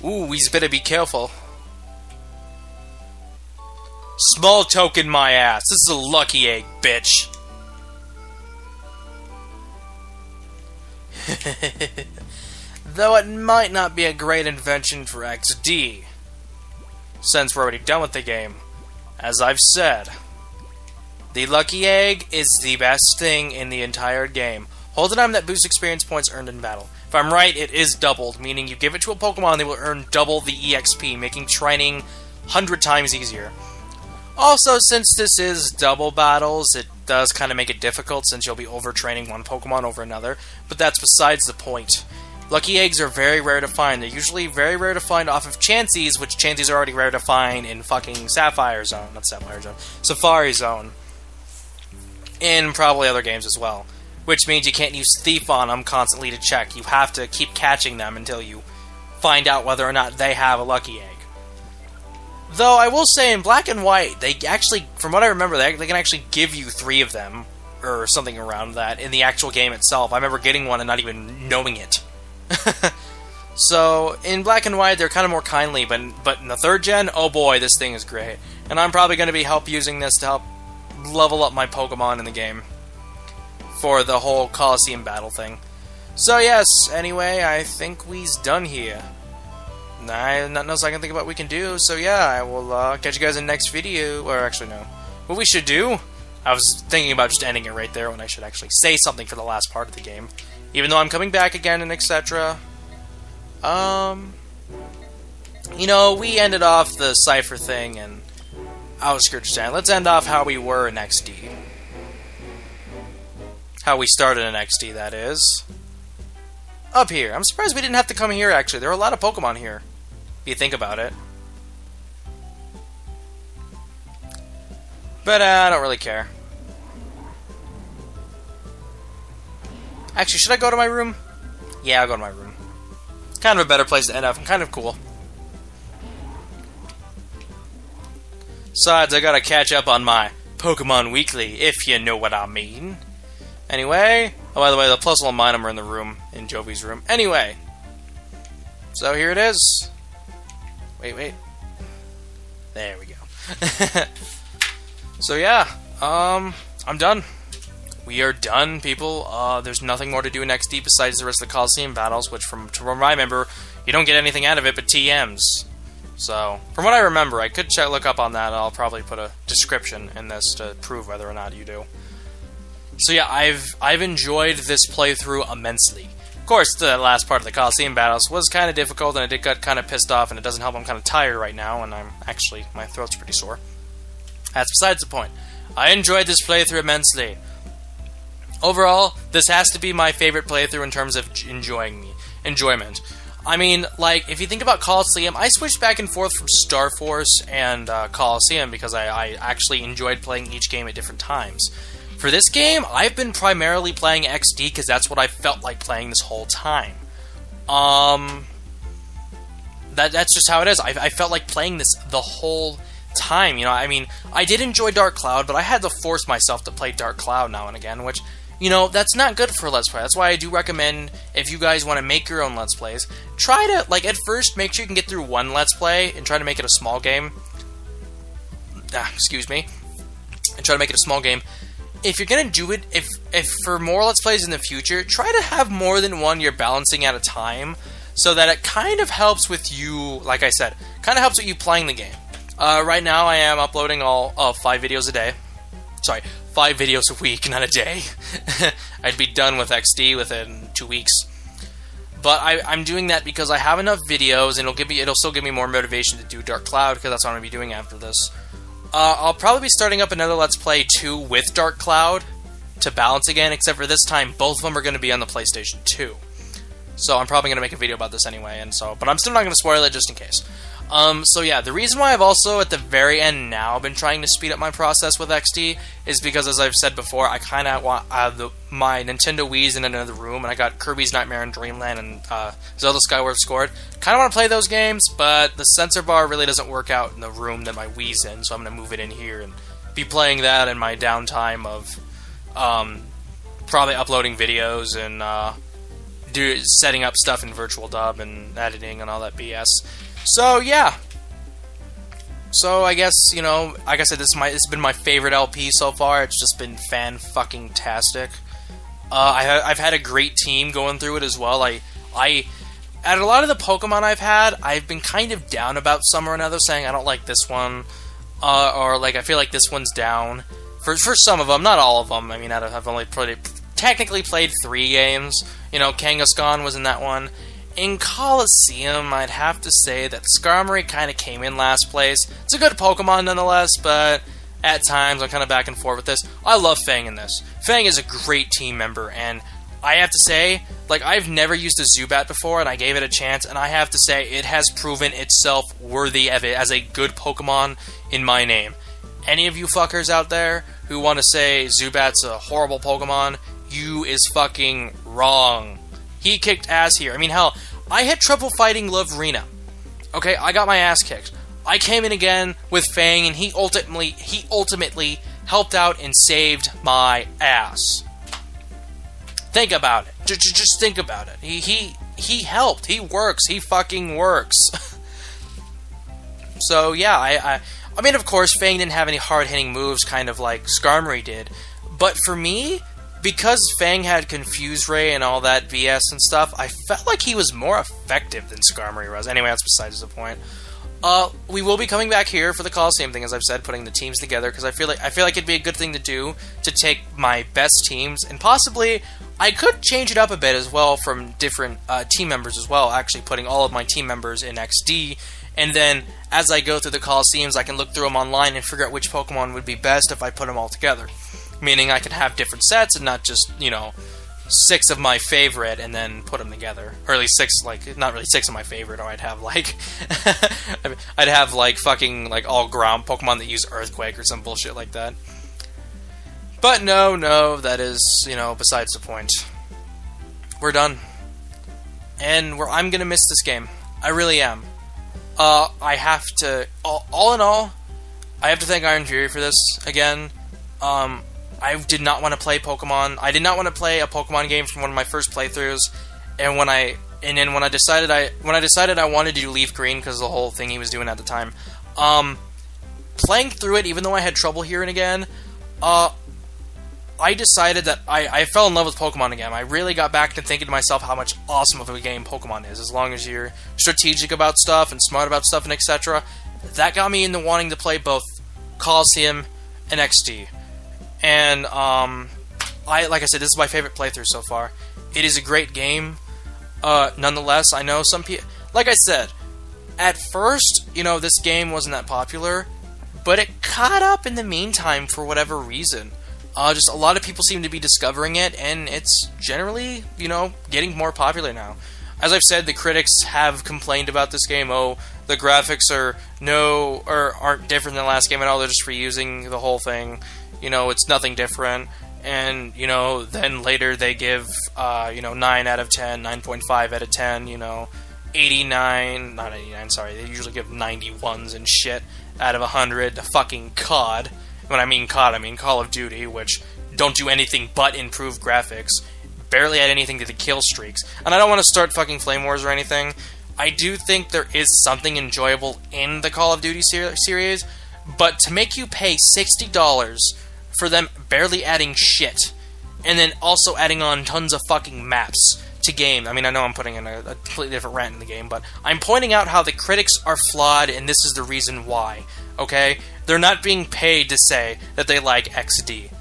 Ooh, we better be careful. Small token my ass. This is a lucky egg, bitch. Though it might not be a great invention for XD, since we're already done with the game. As I've said, the lucky egg is the best thing in the entire game. Hold an item that boosts experience points earned in battle. If I'm right, it is doubled, meaning you give it to a Pokemon, they will earn double the EXP, making training 100 times easier. Also, since this is double battles, it does kind of make it difficult since you'll be overtraining one Pokemon over another, but that's besides the point. Lucky eggs are very rare to find. They're usually very rare to find off of Chanseys, which Chanseys are already rare to find in fucking Sapphire Zone. Not Sapphire Zone. Safari Zone. In probably other games as well. Which means you can't use Thief on them constantly to check. You have to keep catching them until you find out whether or not they have a lucky egg. Though, I will say, in Black and White, they actually, from what I remember, they can actually give you 3 of them, or something around that, in the actual game itself. I remember getting one and not even knowing it. So, in Black and White, they're kind of more kindly, but in the 3rd gen, oh boy, this thing is great. And I'm probably going to be using this to help level up my Pokemon in the game. For the whole Colosseum battle thing. So yes, anyway, I think we's done here. Nothing else I can think about we can do, so yeah, I will catch you guys in the next video, or actually no. What we should do, I was thinking about just ending it right there when I should actually say something for the last part of the game. Even though I'm coming back again and etc. You know, we ended off the Cypher thing and Outskirts Stand. Let's end off how we were in XD. How we started in XD, that is. Up here. I'm surprised we didn't have to come here, actually. There are a lot of Pokemon here, if you think about it. But, I don't really care. Actually, should I go to my room? Yeah, I'll go to my room. Kind of a better place to end up, and kind of cool. Besides, I gotta catch up on my Pokemon Weekly, if you know what I mean. Anyway, oh, by the way, the plus one mine are in the room, in Jovi's room. Anyway, so here it is. Wait. There we go. So yeah, I'm done. We are done, people. There's nothing more to do in XD besides the rest of the Colosseum battles, which from what I remember, you don't get anything out of it but TMs. So, from what I remember, I could look up on that, and I'll probably put a description in this to prove whether or not you do. So yeah, I've enjoyed this playthrough immensely. Of course, the last part of the Colosseum battles was kind of difficult, and I did get kind of pissed off, and it doesn't help. I'm kind of tired right now, and my throat's pretty sore. That's besides the point. I enjoyed this playthrough immensely. Overall, this has to be my favorite playthrough in terms of enjoyment. I mean, like, if you think about Colosseum, I switched back and forth from Star Force and Colosseum because I actually enjoyed playing each game at different times. For this game, I've been primarily playing XD because that's what I felt like playing this whole time. That's just how it is. I felt like playing this the whole time, you know. I mean, I did enjoy Dark Cloud, but I had to force myself to play Dark Cloud now and again, which, you know, that's not good for Let's Play. That's why I do recommend, if you guys want to make your own Let's Plays, try to, like, at first, make sure you can get through one Let's Play and try to make it a small game. Excuse me. And try to make it a small game. If you're gonna do it, if for more Let's Plays in the future, try to have more than one you're balancing at a time, so that it kind of helps with you, like I said, kind of helps with you playing the game. Right now I am uploading all 5 videos a day. Sorry, 5 videos a week, not a day. I'd be done with XD within 2 weeks. But I'm doing that because I have enough videos, and it'll still give me more motivation to do Dark Cloud, because that's what I'm gonna be doing after this. I'll probably be starting up another Let's Play 2 with Dark Cloud to balance again, except for this time, both of them are going to be on the PlayStation 2. So I'm probably going to make a video about this anyway, but I'm still not going to spoil it just in case. So yeah, the reason why I've also, at the very end now, been trying to speed up my process with XD is because, as I've said before, I kind of want my Nintendo Wii's in another room, and I got Kirby's Nightmare in Dreamland and Zelda Skyward Sword. Kind of want to play those games, but the sensor bar really doesn't work out in the room that my Wii's in, so I'm going to move it in here and be playing that in my downtime of probably uploading videos and setting up stuff in Virtual Dub and editing and all that BS. So yeah. So I guess, you know, like I said, it's been my favorite LP so far. It's just been fan-fucking-tastic. I've had a great team going through it as well. At a lot of the Pokemon I've had, I've been kind of down about some or another, saying I don't like this one, or like I feel like this one's down. For some of them, not all of them. I mean, I've only technically played 3 games. You know, Kangaskhan was in that one. In Colosseum, I'd have to say that Skarmory kind of came in last place. It's a good Pokemon nonetheless, but at times I'm kind of back and forth with this. I love Fang in this. Fang is a great team member, and I have to say, like, I've never used a Zubat before, and I gave it a chance, and I have to say, it has proven itself worthy of it as a good Pokemon in my name. Any of you fuckers out there who want to say Zubat's a horrible Pokemon, you is fucking wrong. He kicked ass here. I mean, hell, I had trouble fighting Lovrina. Okay, I got my ass kicked. I came in again with Fang, and he ultimately helped out and saved my ass. Think about it. Just think about it. He helped. He works. He fucking works. So yeah, I mean, of course, Fang didn't have any hard-hitting moves, kind of like Skarmory did. But for me, because Fang had Confuse Ray and all that BS and stuff, I felt like he was more effective than Skarmory was. Anyway, that's besides the point. We will be coming back here for the Colosseum thing, as I've said, putting the teams together, because I feel like it'd be a good thing to do, to take my best teams, and possibly I could change it up a bit as well from different team members as well, actually putting all of my team members in XD, and then as I go through the Colosseums, I can look through them online and figure out which Pokemon would be best if I put them all together. Meaning I could have different sets and not just, you know, 6 of my favorite and then put them together. Or at least 6, like, not really 6 of my favorite, or I'd have, like, I'd have, like, fucking, like, all ground Pokemon that use Earthquake or some bullshit like that. But no, that is, you know, besides the point. We're done. And I'm gonna miss this game. I really am. I have to, all in all, I have to thank Iron Fury for this, again. I did not want to play Pokemon. I did not want to play a Pokemon game from one of my first playthroughs, and when I decided I wanted to do Leaf Green because of the whole thing he was doing at the time, playing through it, even though I had trouble here and again, I decided that I fell in love with Pokemon again. I really got back to thinking to myself how much awesome of a game Pokemon is, as long as you're strategic about stuff and smart about stuff and etc. That got me into wanting to play both Colosseum and XD. And, like I said, this is my favorite playthrough so far. It is a great game. Nonetheless, I know some people... Like I said, at first, you know, this game wasn't that popular, but it caught up in the meantime for whatever reason. Just a lot of people seem to be discovering it, and it's generally, you know, getting more popular now. As I've said, the critics have complained about this game. Oh, the graphics aren't different than the last game at all. They're just reusing the whole thing. You know, it's nothing different, and, you know, then later they give, you know, 9 out of 10, 9.5 out of 10, you know, 89, not 89, sorry, they usually give 91s and shit out of 100 to fucking COD. When I mean COD, I mean Call of Duty, which don't do anything but improve graphics, barely add anything to the kill streaks. And I don't want to start fucking Flame Wars or anything. I do think there is something enjoyable in the Call of Duty series, but to make you pay $60 for them barely adding shit, and then also adding on tons of fucking maps to game. I mean, I know I'm putting in a completely different rant in the game, but I'm pointing out how the critics are flawed, and this is the reason why, okay? They're not being paid to say that they like XD.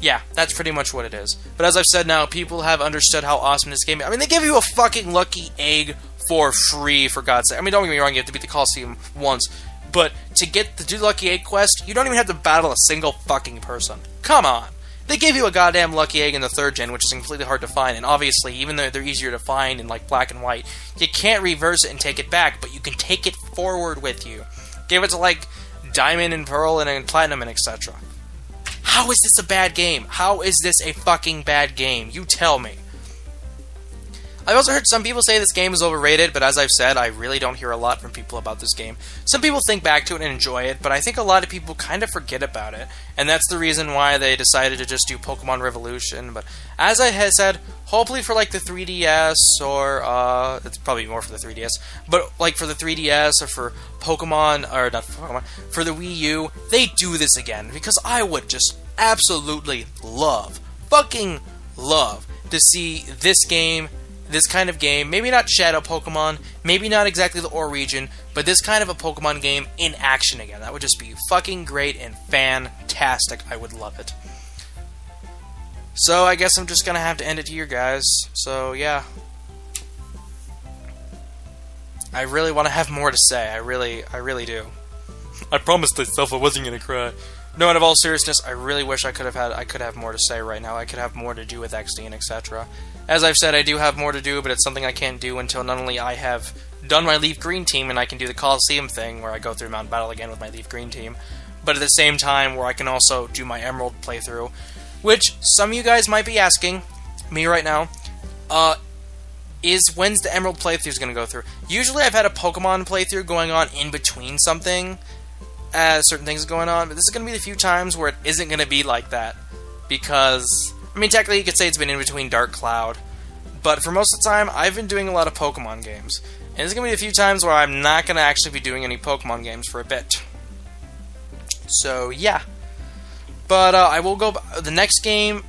Yeah, that's pretty much what it is. But as I've said now, people have understood how awesome this game is. I mean, they give you a fucking lucky egg for free, for God's sake. I mean, don't get me wrong, you have to beat the Colosseum once, but to do the Lucky Egg quest, you don't even have to battle a single fucking person. Come on! They gave you a goddamn Lucky Egg in the 3rd gen, which is completely hard to find, and obviously, even though they're easier to find in, like, black and white, you can't reverse it and take it back, but you can take it forward with you. Gave it to, like, Diamond and Pearl and Platinum and etc. How is this a bad game? How is this a fucking bad game? You tell me. I've also heard some people say this game is overrated, but as I've said, I really don't hear a lot from people about this game. Some people think back to it and enjoy it, but I think a lot of people kind of forget about it, and that's the reason why they decided to just do Pokemon Revolution. But as I had said, hopefully for like the 3DS, or it's probably more for the 3DS, but like for the 3DS or for Pokemon, or not for Pokemon, for the Wii U, they do this again, because I would just absolutely love, fucking love, to see this game, this kind of game, maybe not Shadow Pokemon, maybe not exactly the Ore region, but this kind of a Pokemon game in action again. That would just be fucking great and fantastic. I would love it. So I guess I'm just gonna have to end it here, guys. So yeah. I really want to have more to say. I really do. I promised myself I wasn't gonna cry. No, in all seriousness, I really wish I could have more to say right now. I could have more to do with XD and etc. As I've said, I do have more to do, but it's something I can't do until not only I have done my Leaf Green team and I can do the Colosseum thing, where I go through Mountain Battle again with my Leaf Green team, but at the same time where I can also do my Emerald playthrough, which some of you guys might be asking me right now, is when's the Emerald playthrough going to go through? Usually I've had a Pokemon playthrough going on in between something, as certain things are going on, but this is going to be the few times where it isn't going to be like that, because, I mean, technically you could say it's been in between Dark Cloud, but for most of the time, I've been doing a lot of Pokemon games, and there's going to be a few times where I'm not going to actually be doing any Pokemon games for a bit. So, yeah. But, I will go, the next game,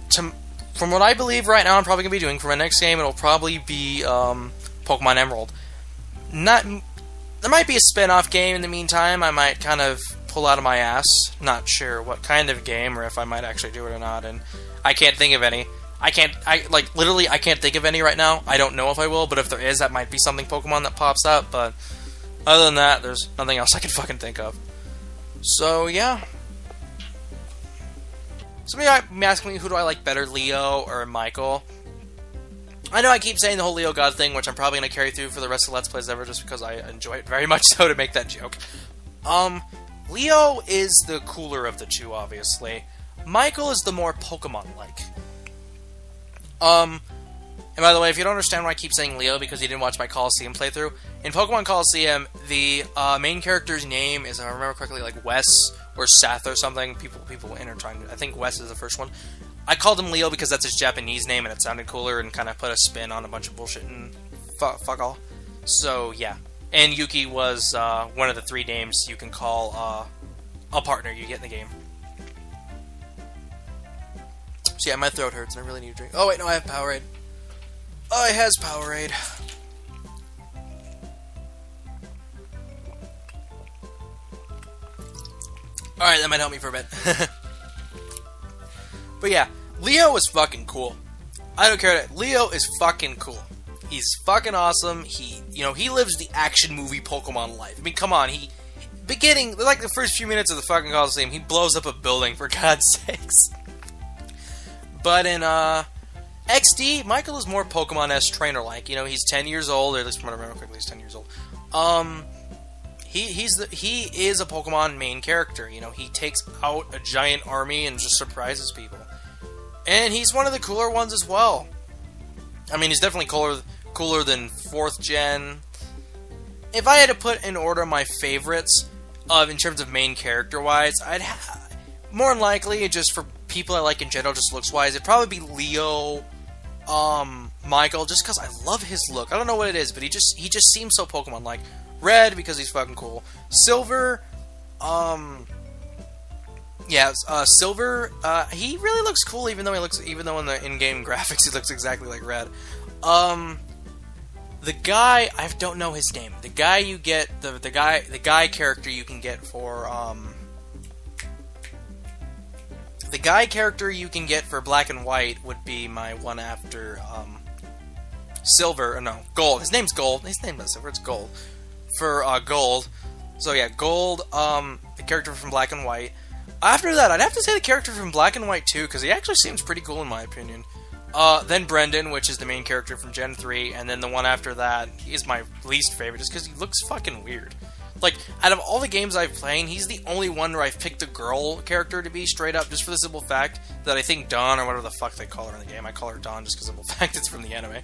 from what I believe right now I'm probably going to be doing, for my next game, it'll probably be, Pokemon Emerald. There might be a spin-off game in the meantime I might kind of pull out of my ass. Not sure what kind of game, or if I might actually do it or not, and I can't think of any. Literally, I can't think of any right now. I don't know if I will, but if there is, that might be something Pokemon that pops up, but other than that, there's nothing else I can fucking think of. So, yeah. Somebody might be asking me, who do I like better, Leo or Michael? I know I keep saying the whole Leo God thing, which I'm probably going to carry through for the rest of Let's Plays ever, just because I enjoy it very much so to make that joke. Leo is the cooler of the two, obviously. Michael is the more Pokemon-like. And by the way, if you don't understand why I keep saying Leo because you didn't watch my Colosseum playthrough, in Pokemon Colosseum, the main character's name is, if I remember correctly, like Wes or Seth or something. People intertwine. I think Wes is the first one. I called him Leo because that's his Japanese name and it sounded cooler and kind of put a spin on a bunch of bullshit and fuck all. So, yeah. And Yuki was one of the 3 names you can call a partner you get in the game. So yeah, my throat hurts and I really need a drink. Oh wait, no, I have Powerade. Oh, it has Powerade. Alright, that might help me for a bit. But yeah, Leo is fucking cool. I don't care. Leo is fucking cool. He's fucking awesome. He lives the action movie Pokemon life. I mean, come on, like the first few minutes of the fucking Colosseum, he blows up a building, for God's sakes. But in, XD, Michael is more Pokemon-esque trainer-like. You know, he's 10 years old, or at least from what I remember quickly, he's 10 years old. He is a Pokemon main character. You know, he takes out a giant army and just surprises people. And he's one of the cooler ones as well. I mean, he's definitely cooler than 4th gen. If I had to put in order my favorites in terms of main character-wise, I'd more than likely, just for people I like in general, just looks-wise, it'd probably be Leo, Michael, just because I love his look. I don't know what it is, but he just seems so Pokemon-like. Red, because he's fucking cool. Silver, Silver, he really looks cool, even though in the in-game graphics he looks exactly like Red. The guy, I don't know his name. The guy you get, the guy character you can get for, the guy character you can get for Black and White would be my one after, Silver, or no, Gold. His name's Gold. His name is Silver, it's Gold. For, Gold. So yeah, Gold, the character from Black and White. After that, I'd have to say the character from Black and White too, because he actually seems pretty cool in my opinion. Then Brendan, which is the main character from Gen 3, and then the one after that is my least favorite, just because he looks fucking weird. Like, out of all the games I've played, he's the only one where I've picked a girl character to be straight up, just for the simple fact that I think Dawn, or whatever the fuck they call her in the game, I call her Dawn just because of the fact it's from the anime,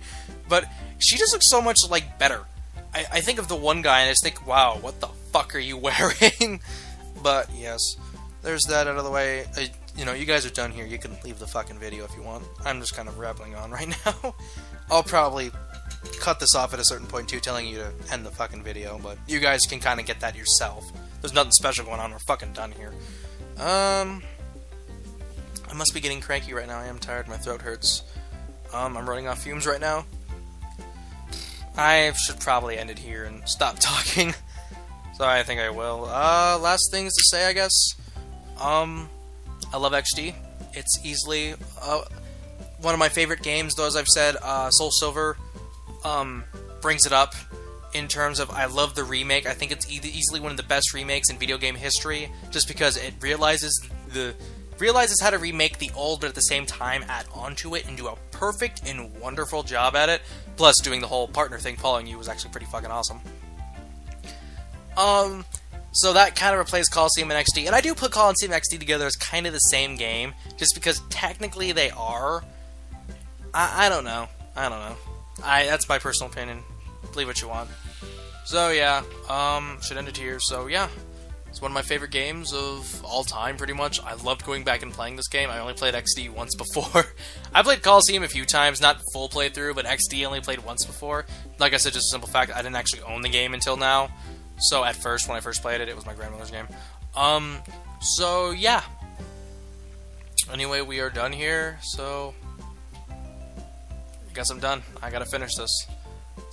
but she just looks so much, like, better. I think of the one guy and I just think, wow, what the fuck are you wearing? But, yes, there's that out of the way. You know, you guys are done here. You can leave the fucking video if you want. I'm just kind of rambling on right now. I'll probably cut this off at a certain point, too, telling you to end the fucking video, but you guys can kind of get that yourself. There's nothing special going on. We're fucking done here. I must be getting cranky right now. I am tired. My throat hurts. I'm running off fumes right now. I should probably end it here and stop talking. So I think I will. Last things to say, I guess. I love XD. It's easily one of my favorite games, though, as I've said. Soul Silver brings it up in terms of I love the remake. I think it's easily one of the best remakes in video game history, just because it realizes how to remake the old, but at the same time add onto it and do a perfect and wonderful job at it. Plus, doing the whole partner thing following you was actually pretty fucking awesome. So that kind of replaced Colosseum and XD. And I do put Colosseum and XD together as kind of the same game, just because technically they are. I don't know. That's my personal opinion. Believe what you want. So yeah, should end it here. So yeah, it's one of my favorite games of all time, pretty much. I loved going back and playing this game. I only played XD once before. I played Colosseum a few times, not full playthrough, but XD only played once before. Like I said, just a simple fact, I didn't actually own the game until now. So at first, when I first played it, it was my grandmother's game. So yeah. Anyway, we are done here, so I guess I'm done. I gotta finish this.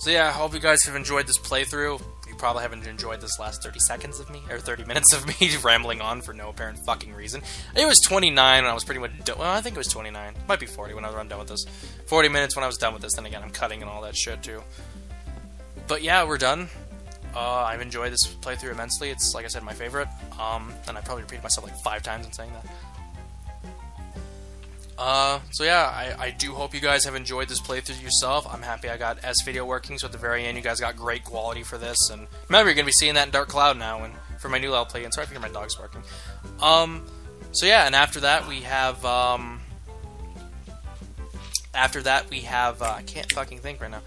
So yeah, I hope you guys have enjoyed this playthrough. You probably haven't enjoyed this last 30 seconds of me, or 30 minutes of me rambling on for no apparent fucking reason. It was 29 when I was pretty much done. Well, I think it was 29. It might be 40 when I'm done with this. 40 minutes when I was done with this, then again, I'm cutting and all that shit too. But yeah, we're done. I've enjoyed this playthrough immensely. It's, like I said, my favorite. And I probably repeated myself like 5 times in saying that. So yeah, I do hope you guys have enjoyed this playthrough yourself. I'm happy I got S-Video working, so at the very end you guys got great quality for this. And remember, you're going to be seeing that in Dark Cloud now, and for my new level play. And sorry if you hear my dog's barking. So yeah, and after that we have, I can't fucking think right now.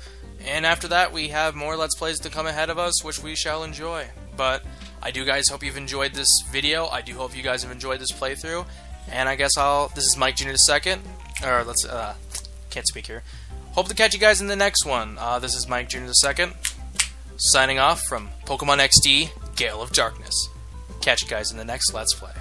And after that, we have more Let's Plays to come ahead of us, which we shall enjoy. But I do, guys, hope you've enjoyed this video. I do hope you guys have enjoyed this playthrough. And I guess this is Mike Jr. II. Or, can't speak here. Hope to catch you guys in the next one. This is Mike Jr. II. Signing off from Pokemon XD, Gale of Darkness. Catch you guys in the next Let's Play.